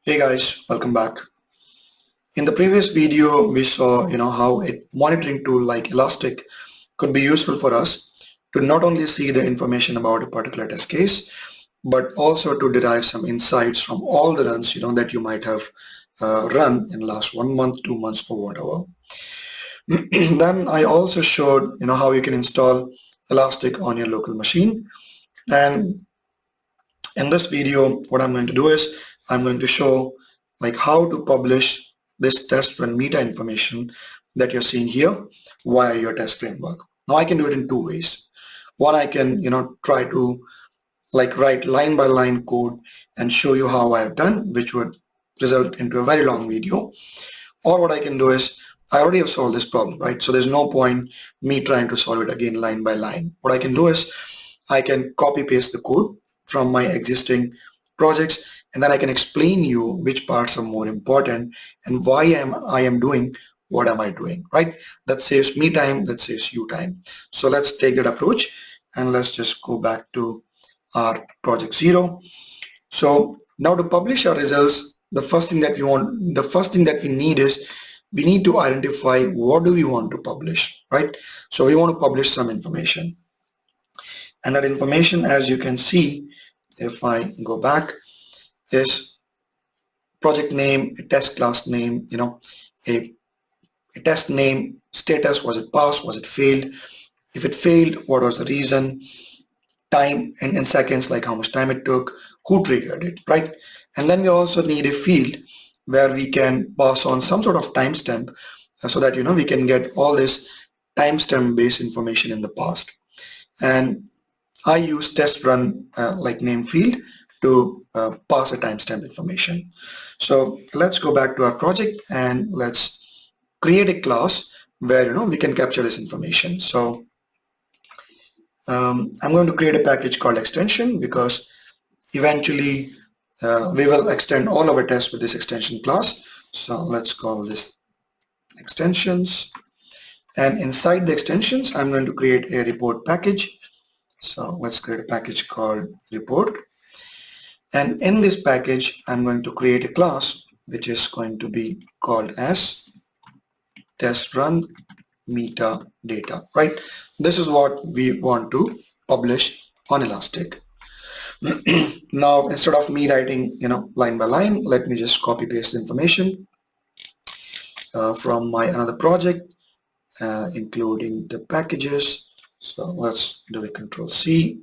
Hey guys, welcome back. In the previous video, we saw how a monitoring tool like Elastic could be useful for us to not only see the information about a particular test case, but also to derive some insights from all the runs that you might have run in last 1 month, 2 months, or whatever. Then I also showed how you can install Elastic on your local machine. And in this video, what I'm going to do is I'm going to show like how to publish this test run meta information that you're seeing here via your test framework. Now I can do it in two ways. One, I can try to like write line by line code and show you how I've done, which would result into a very long video. Or what I can do is I already have solved this problem, right? So there's no point me trying to solve it again line by line. What I can do is I can copy paste the code from my existing projects, and then I can explain you which parts are more important and why I am doing what am I doing, right? That saves me time, that saves you time. So let's take that approach and let's just go back to our project 0. So now to publish our results, the first thing that we need is we need to identify what do we want to publish, right? So we want to publish some information. And that information, as you can see, if I go back, is project name, a test class name, a test name, status, was it passed, was it failed? If it failed, what was the reason? Time in seconds, like how much time it took, who triggered it, right? And then we also need a field where we can pass on some sort of timestamp so that we can get all this timestamp based information in the past. And I use test run like name field to pass a timestamp information. So let's go back to our project and let's create a class where we can capture this information. So I'm going to create a package called extension because eventually we will extend all our tests with this extension class. So let's call this extensions. And inside the extensions, I'm going to create a report package. So let's create a package called report. And in this package, I'm going to create a class which is going to be called as test run metadata, right? This is what we want to publish on Elastic. Now, instead of me writing, line by line, let me just copy paste the information from my another project, including the packages. So let's do a Control C,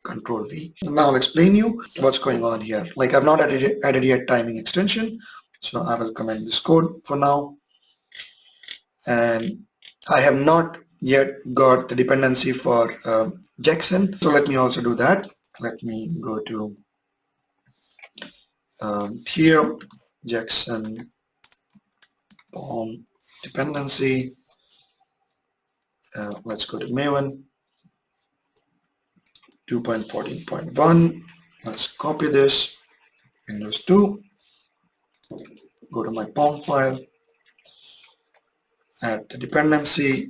Control V. And now I'll explain you what's going on here. Like I've not added yet timing extension, so I will comment this code for now. And I have not yet got the dependency for Jackson, so let me also do that. Let me go to here, Jackson POM dependency. Let's go to Maven 2.14.1. Let's copy this, Windows 2, go to my POM file, add the dependency,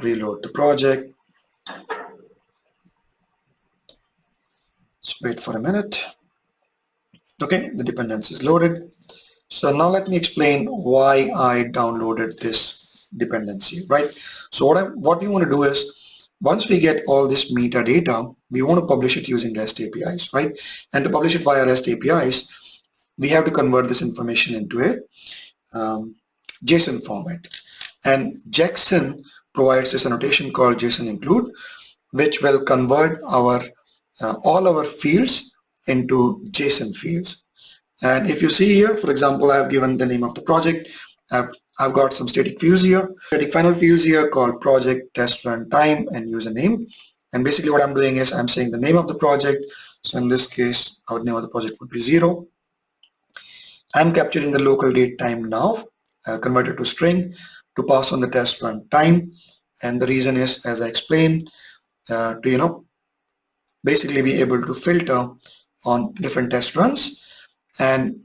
reload the project. Let's wait for a minute. Okay, the dependency is loaded. So now let me explain why I downloaded this dependency, right? So what we want to do is, once we get all this metadata, we want to publish it using REST APIs, right? And to publish it via REST APIs, we have to convert this information into a JSON format. And Jackson provides this annotation called JSON include, which will convert our all our fields into JSON fields. And if you see here, for example, I've given the name of the project. I've got some static fields here, static final fields here called project, test run time, and username. And basically what I'm doing is I'm saying the name of the project. So in this case, our name of the project would be 0. I'm capturing the local date time now, converted to string to pass on the test run time. And the reason is, as I explained, to basically be able to filter on different test runs and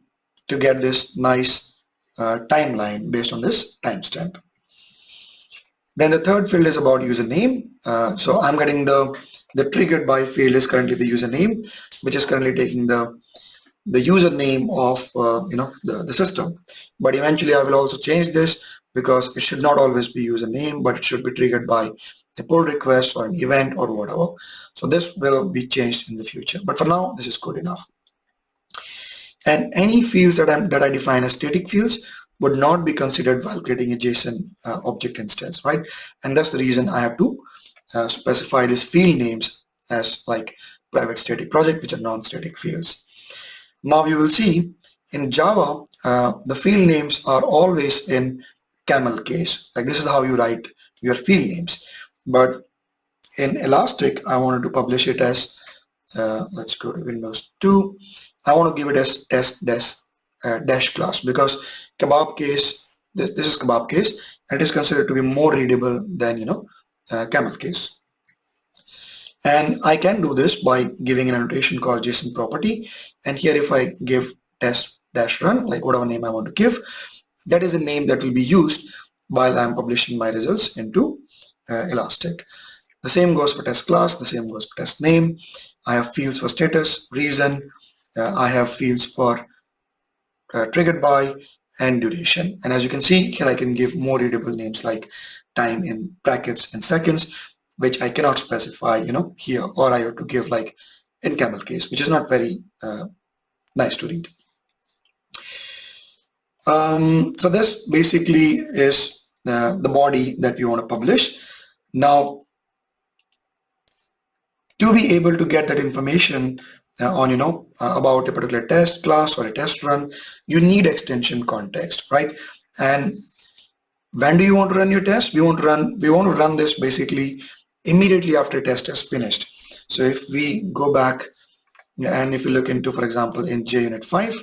to get this nice timeline based on this timestamp. Then the third field is about username. So I'm getting the triggered by field is currently the username, which is currently taking the the username of the system. But eventually I will also change this, because it should not always be username, but it should be triggered by a pull request or an event or whatever. So this will be changed in the future, but for now this is good enough. And any fields that I define as static fields would not be considered while creating a JSON object instance, right? And that's the reason I have to specify these field names as like private static project, which are non-static fields. Now you will see in Java, the field names are always in camel case. Like this is how you write your field names. But in Elastic, I wanted to publish it as, let's go to Windows 2. I want to give it as test dash class, because kebab case, this is kebab case, and it is considered to be more readable than camel case. And I can do this by giving an annotation called JSON property. And here if I give test dash run, like whatever name I want to give, that is a name that will be used while I'm publishing my results into Elastic. The same goes for test class, the same goes for test name. I have fields for status, reason, I have fields for triggered by, and duration. And as you can see here, I can give more readable names like time in brackets and seconds, which I cannot specify here, or I have to give like in camel case, which is not very nice to read. So this basically is the body that we want to publish. Now, to be able to get that information on about a particular test class or a test run, you need extension context, right? And when do you want to run your test? We want to run this basically immediately after a test is finished. So if we go back and if you look into, for example, in JUnit 5,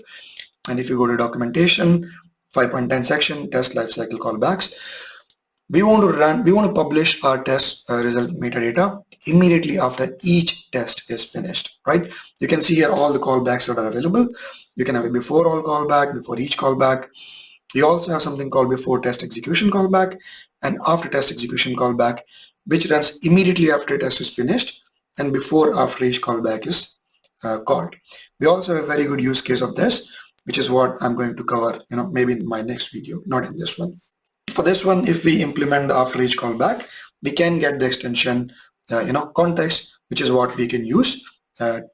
and if you go to documentation 5.10 section, test lifecycle callbacks, we want to publish our test result metadata immediately after each test is finished, right? You can see here all the callbacks that are available. You can have a before all callback, before each callback. You also have something called before test execution callback and after test execution callback, which runs immediately after a test is finished and before after each callback is called. We also have a very good use case of this, which is what I'm going to cover, maybe in my next video, not in this one. For this one, if we implement the after each callback, we can get the extension, context, which is what we can use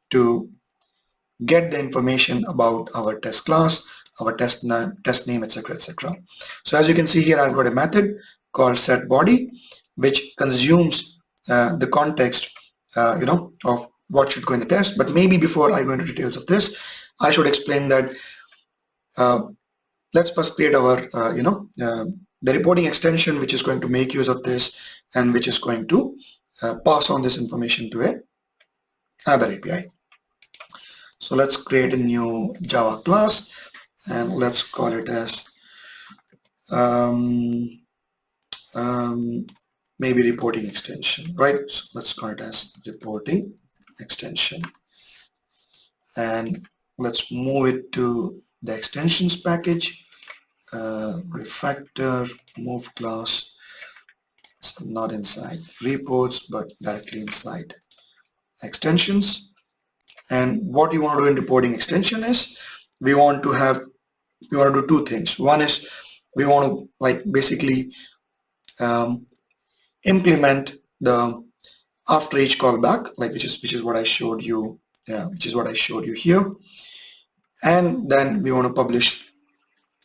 to get the information about our test class, our test name, etc., etc. So as you can see here, I've got a method called setBody, which consumes the context, of what should go in the test. But maybe before I go into details of this, I should explain that let's first create our, the reporting extension, which is going to make use of this and which is going to pass on this information to another API. So let's create a new Java class and let's call it as maybe reporting extension, right? So let's call it as reporting extension. And let's move it to the extensions package. Refactor, move class, so not inside reports but directly inside extensions. And what you want to do in reporting extension is we want to do two things. One is we want to basically implement the after each callback, which is what I showed you, here, and then we want to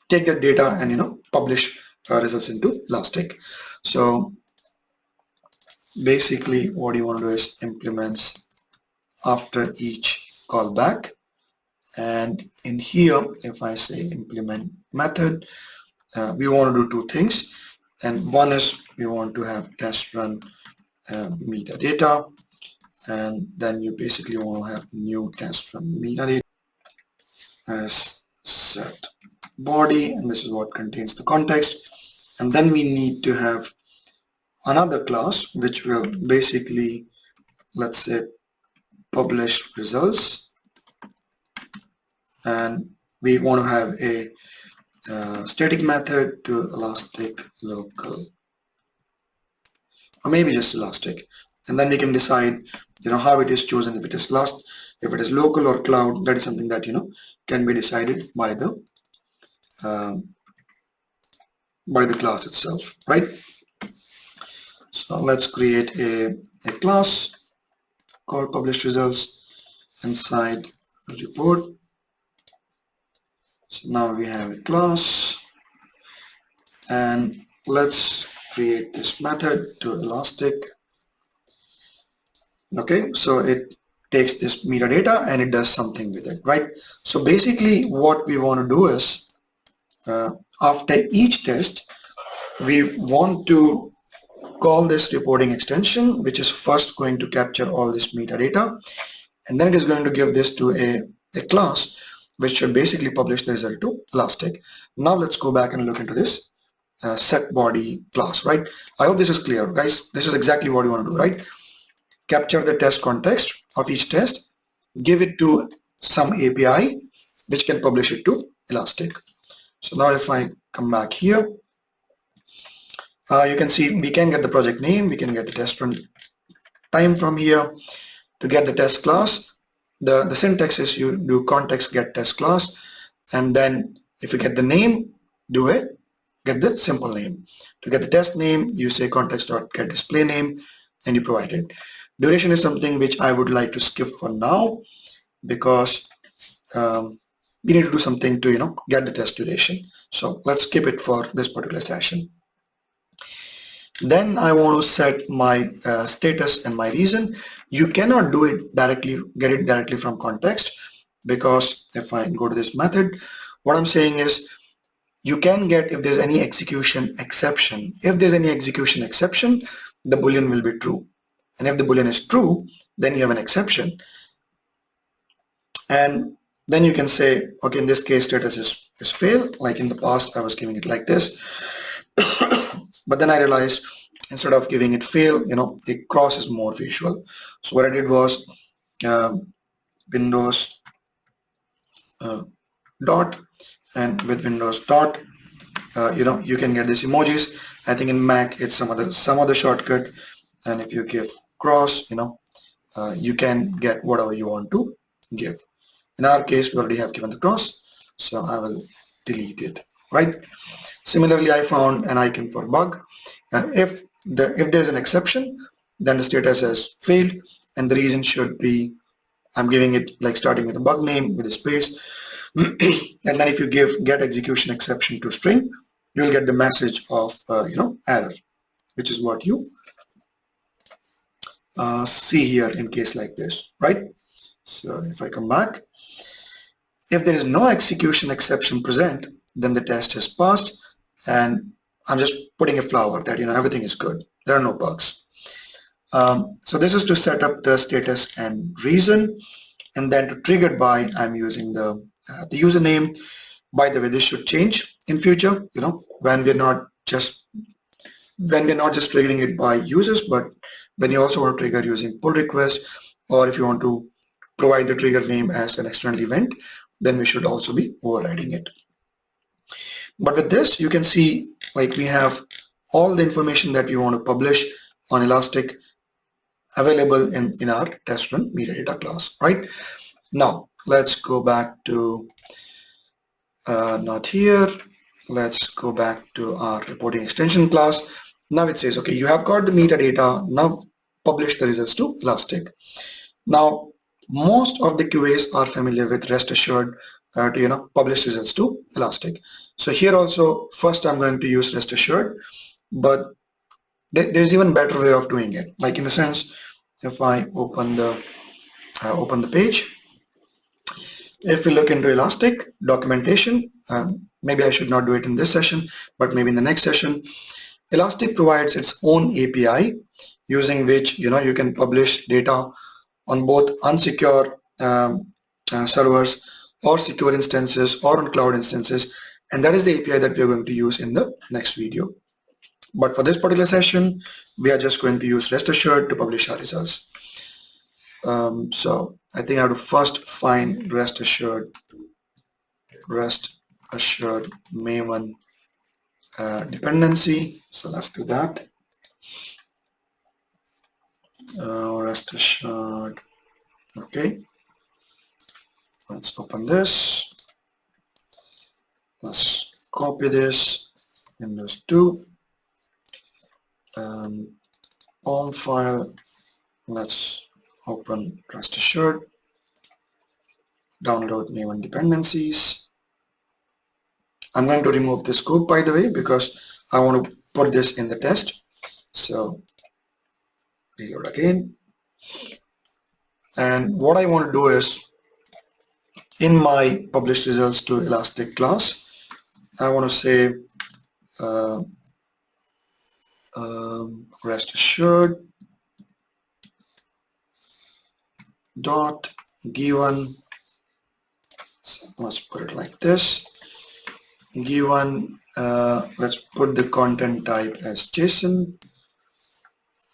take that data and publish results into Elastic. So basically what you want to do is implements after each callback, and in here if I say implement method, we want to do two things, and one is we want to have test run metadata, and then you basically want to have new test run metadata as set body, and this is what contains the context. And then we need to have another class which will basically, let's say, publish results, and we want to have a static method to Elastic local, or maybe just Elastic, and then we can decide how it is chosen, if it is If it is local or cloud, that is something that can be decided by the class itself, right? So let's create a class called published results inside report. So now we have a class, and let's create this method to Elastic. Okay, so it takes this metadata and it does something with it, right? So basically what we want to do is after each test, we want to call this reporting extension, which is first going to capture all this metadata, and then it is going to give this to a class which should basically publish the result to Elastic. Now let's go back and look into this set body class, right? I hope this is clear, guys. This is exactly what you want to do, right? Capture the test context of each test, give it to some API which can publish it to Elastic. So now if I come back here, you can see we can get the project name, we can get the test run time from here. To get the test class, the syntax is you do context get test class, and then if you get the name, get the simple name. To get the test name, you say context.get display name, and you provide it. Duration is something which I would like to skip for now, because we need to do something to get the test duration. So let's skip it for this particular session. Then I want to set my status and my reason. You cannot do it directly, get it directly from context, because if I go to this method, what I'm saying is you can get if there's any execution exception. If there's any execution exception, the boolean will be true. And if the boolean is true, then you have an exception. And then you can say, okay, in this case, status is fail. Like in the past, I was giving it like this. But then I realized instead of giving it fail, a cross is more visual. So what I did was Windows dot, and with Windows dot, you can get these emojis. I think in Mac it's some other shortcut, and if you give cross, you can get whatever you want to give. In our case, we already have given the cross, so I will delete it, right? Similarly, I found an icon for bug. If there's an exception, then the status has failed, and the reason should be I'm giving it like starting with a bug name with a space, and then if you give get execution exception to string, you'll get the message of error, which is what you see here in case like this, right? So if I come back, if there is no execution exception present, then the test is passed, and I'm just putting a flower that everything is good. There are no bugs. So this is to set up the status and reason, and then to trigger by, I'm using the username. By the way, this should change in future. When we're not just triggering it by users, but when you also want to trigger using pull request, or if you want to provide the trigger name as an external event, then we should also be overriding it. But with this, you can see like we have all the information that we want to publish on Elastic available in our test run metadata class, right? Now, let's go back to, not here, let's go back to our reporting extension class. Now it says, okay, you have got the metadata, now publish the results to Elastic. Now, most of the QAs are familiar with Restassured to publish results to Elastic. So here also, first I'm going to use Restassured, but there's even better way of doing it. Like in the sense, if I open the page, if we look into Elastic documentation, maybe I should not do it in this session, but maybe in the next session, Elastic provides its own API using which you can publish data on both unsecure servers or secure instances or on cloud instances, and that is the API that we are going to use in the next video. But for this particular session, we are just going to use Restassured to publish our results. So I think I have to first find Restassured Maven dependency. So let's do that. Restassured. Okay. Let's open this. Let's copy this, Windows 2, home file. Let's open Restassured, download Maven dependencies. I'm going to remove this scope, by the way, because I want to put this in the test. So reload again. And what I want to do is, in my published results to Elastic class, I want to say rest assured dot given. So let's put it like this. Given, let's put the content type as JSON,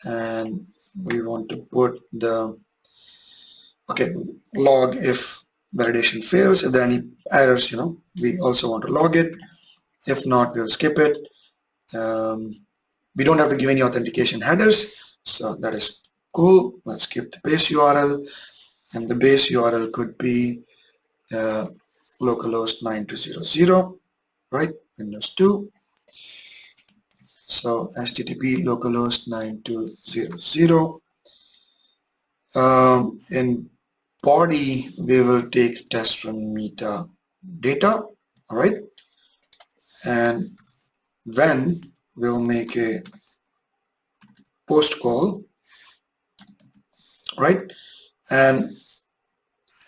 and we want to put the log if validation fails. If there are any errors, we also want to log it. If not, we'll skip it. We don't have to give any authentication headers, so that is cool. Let's give the base URL, and the base URL could be localhost 9200, right? Windows 2. So http localhost 9200. In body, we will take test run meta data, all right? And when we'll make a post call, right? And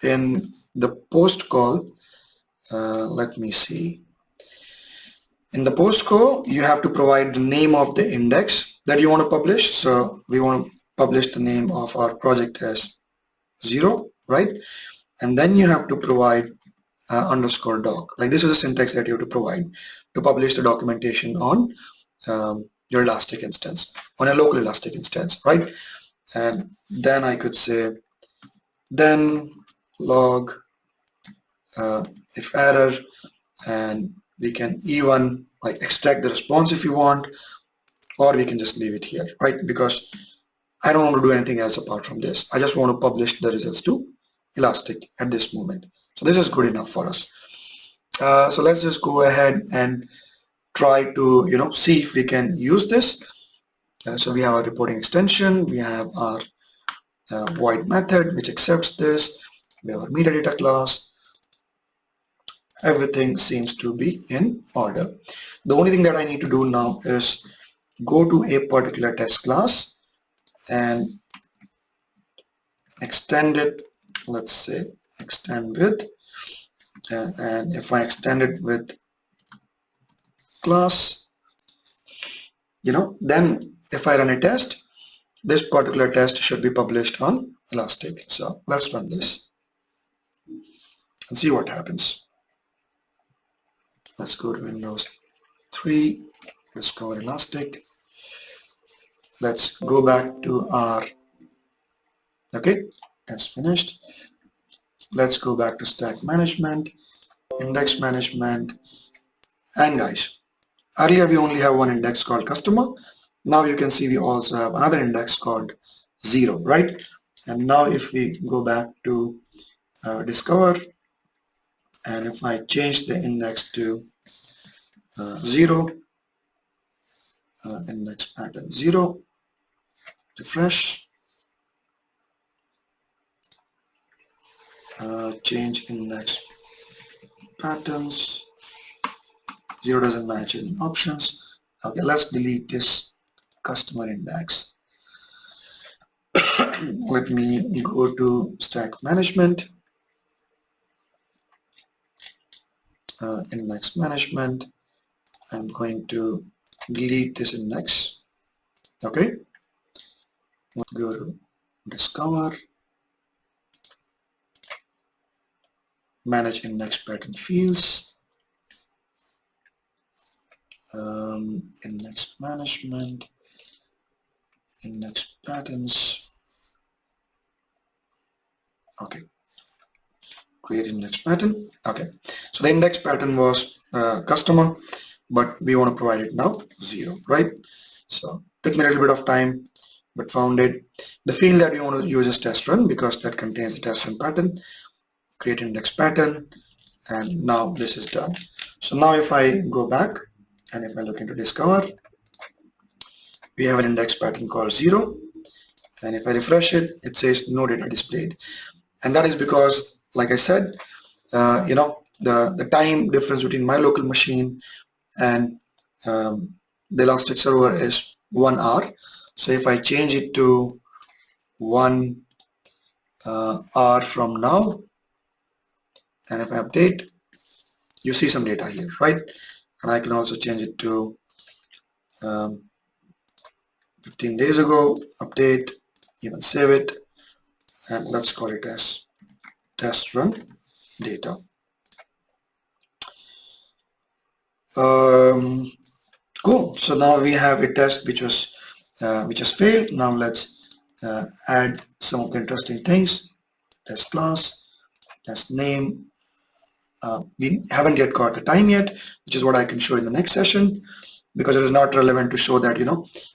in the post call, let me see. In the post call, you have to provide the name of the index that you want to publish. So we want to publish the name of our project as 0, right? And then you have to provide underscore doc. Like, this is a syntax that you have to provide to publish the documentation on your Elastic instance, on a local Elastic instance, right? And then I could say, then log if error, and we can even like extract the response if you want, or we can just leave it here, right? Because I don't want to do anything else apart from this. I just want to publish the results to Elastic at this moment. So this is good enough for us. So let's just go ahead and try to see if we can use this. So we have our reporting extension, we have our void method which accepts this, we have our metadata class. Everything seems to be in order. The only thing that I need to do now is go to a particular test class and extend it. Let's say extend with, and if I extend it with class, then if I run a test, this particular test should be published on Elastic. So let's run this and see what happens. Let's go to Windows 3, discover Elastic. Let's go back to our, test finished. Let's go back to stack management, index management, and guys, earlier we only have one index called customer. Now you can see we also have another index called 0, right? And now if we go back to discover, and if I change the index to 0, index pattern 0, refresh, change index patterns, 0 doesn't match any options. Okay, let's delete this customer index. Let me go to stack management, index management. I'm going to delete this index. Okay, let's go to discover, manage index pattern fields, index management, index patterns. Okay, create index pattern. Okay, so the index pattern was customer, but we want to provide it now 0, right? So took me a little bit of time, but found it. The field that we want to use is test run because that contains the test run pattern. create index pattern, and now this is done. So now if I go back and if I look into discover, we have an index pattern called 0, and if I refresh it, it says no data displayed. And that is because, like I said, the time difference between my local machine and the Elastic server is 1 hour. So if I change it to 1 hour from now, and if I update, you see some data here, right? And I can also change it to 15 days ago, update, even save it, and let's call it as test run data. Cool. So now we have a test which has failed. Now let's add some of the interesting things. Test class, test name. We haven't yet got the time yet, which is what I can show in the next session, because it is not relevant to show that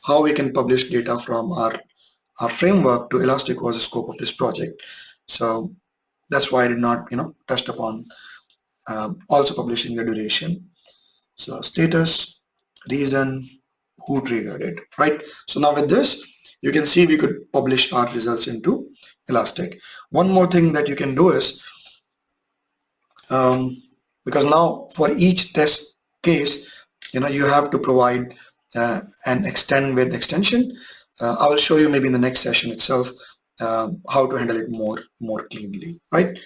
how we can publish data from our framework to Elastic was the scope of this project. So that's why I did not touched upon also publishing the duration. So status, reason, who triggered it, right? So now with this, you can see we could publish our results into Elastic. One more thing that you can do is, because now for each test case, you have to provide an extend with extension. I will show you maybe in the next session itself how to handle it more cleanly, right?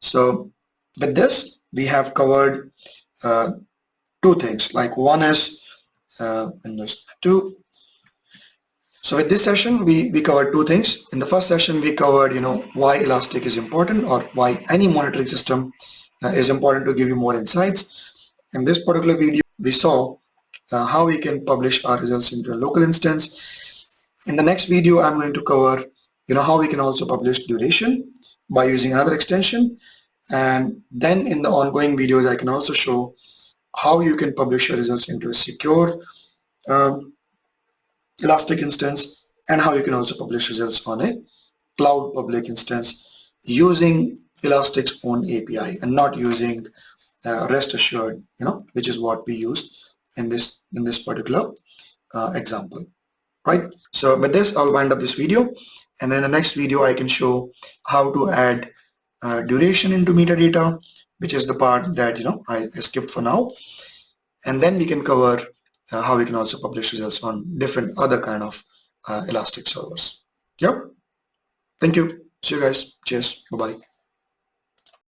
So with this, we have covered two things. Like one is Windows 2. So with this session, we covered two things. In the first session, we covered why Elastic is important, or why any monitoring system is important, to give you more insights. In this particular video, we saw how we can publish our results into a local instance. In the next video, I'm going to cover how we can also publish duration by using another extension. And then in the ongoing videos, I can also show how you can publish your results into a secure Elastic instance, and how you can also publish results on a cloud public instance using Elastic's own API and not using Restassured, which is what we used in this particular example, right? So with this, I'll wind up this video, and then in the next video I can show how to add duration into metadata, which is the part that I skipped for now, and then we can cover how we can also publish results on different other kind of Elastic servers. Yep. Thank you. See you guys. Cheers. Bye-bye.